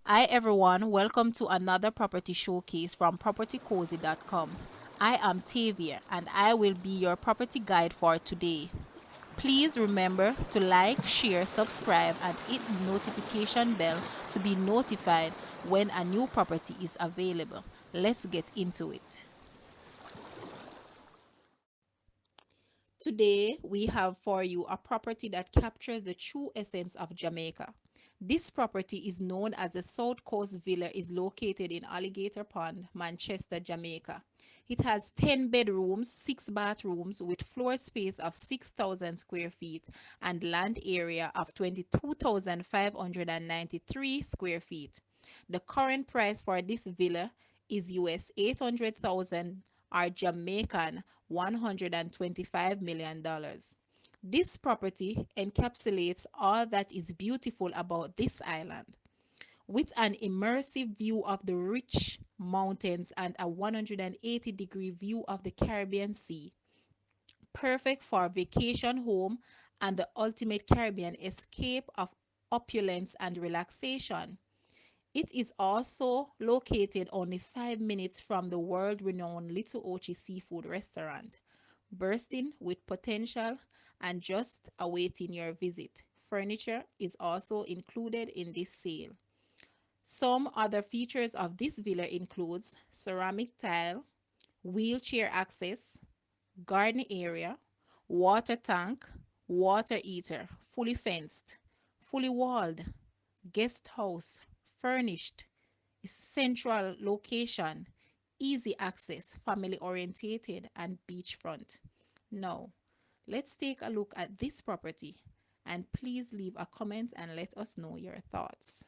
Hi everyone, welcome to another property showcase from propertycozy.com. I am Tavia and I will be your property guide for today. Please remember to like, share, subscribe and hit the notification bell to be notified when a new property is available. Let's get into it. Today, we have for you a property that captures the true essence of Jamaica. This property is known as the South Coast Villa is located in Alligator Pond, Manchester, Jamaica. It has 10 bedrooms, 6 bathrooms with floor space of 6,000 square feet and land area of 22,593 square feet. The current price for this villa is US 800,000 or Jamaican $125 million. This property encapsulates all that is beautiful about this island. With an immersive view of the rich mountains and a 180-degree view of the Caribbean Sea, perfect for vacation home and the ultimate Caribbean escape of opulence and relaxation. It is also located only 5 minutes from the world renowned Little Ochi Seafood Restaurant, bursting with potential and just awaiting your visit. Furniture is also included in this sale. Some other features of this villa includes ceramic tile, wheelchair access, garden area, water tank, water heater, fully fenced, fully walled, guest house, furnished, central location, easy access, family orientated, and beachfront. Now, let's take a look at this property and please leave a comment and let us know your thoughts.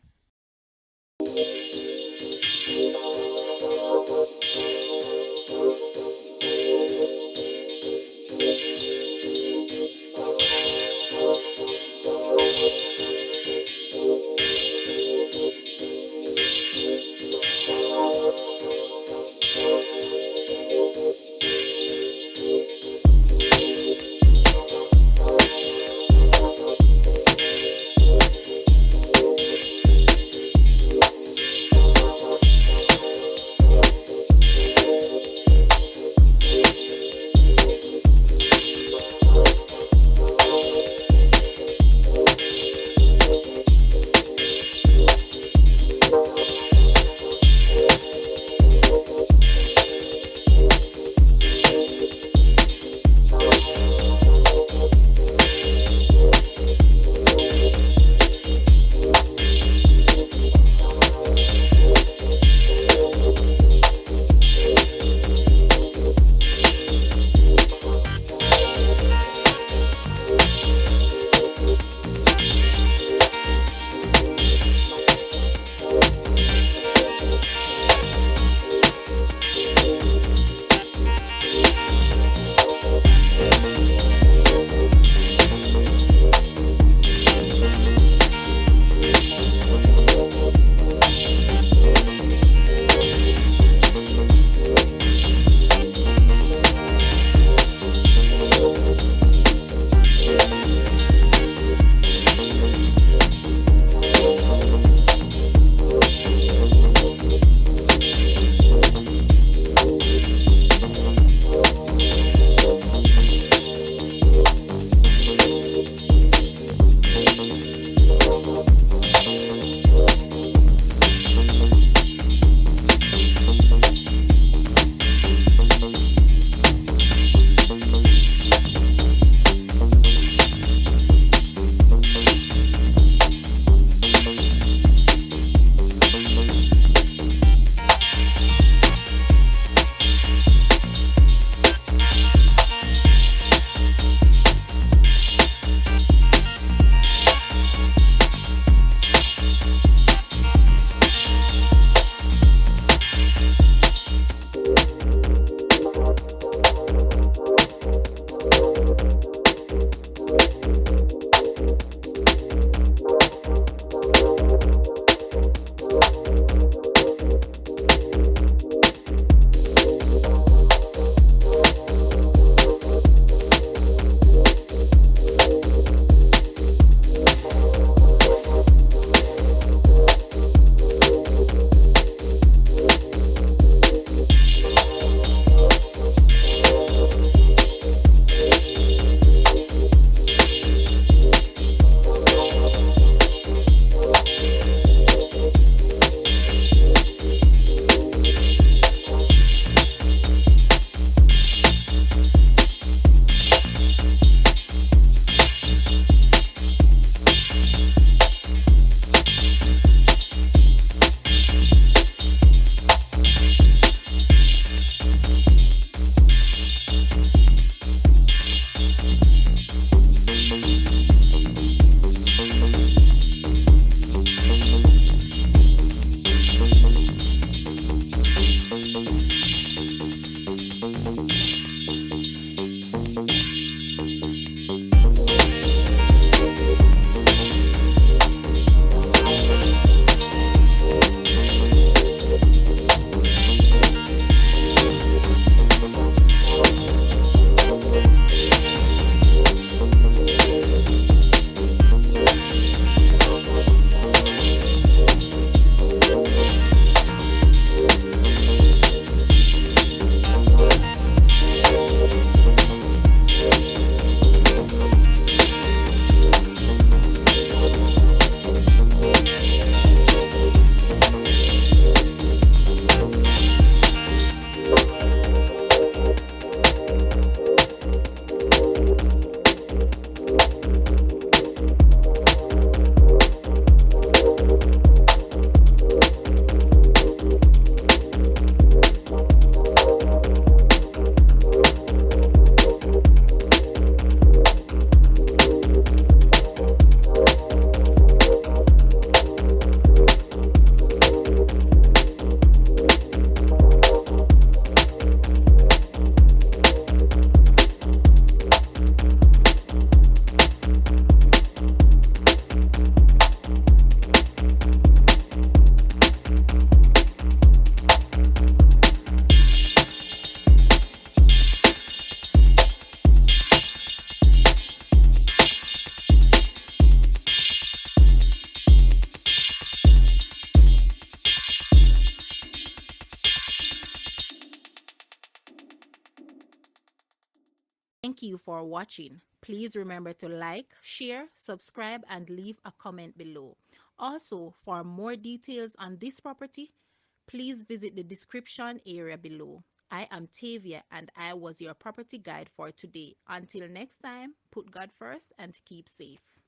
Thank you for watching. Please remember to like, share, subscribe, and leave a comment below. Also, for more details on this property, please visit the description area below. I am Tavia and I was your property guide for today. Until next time, put God first and keep safe.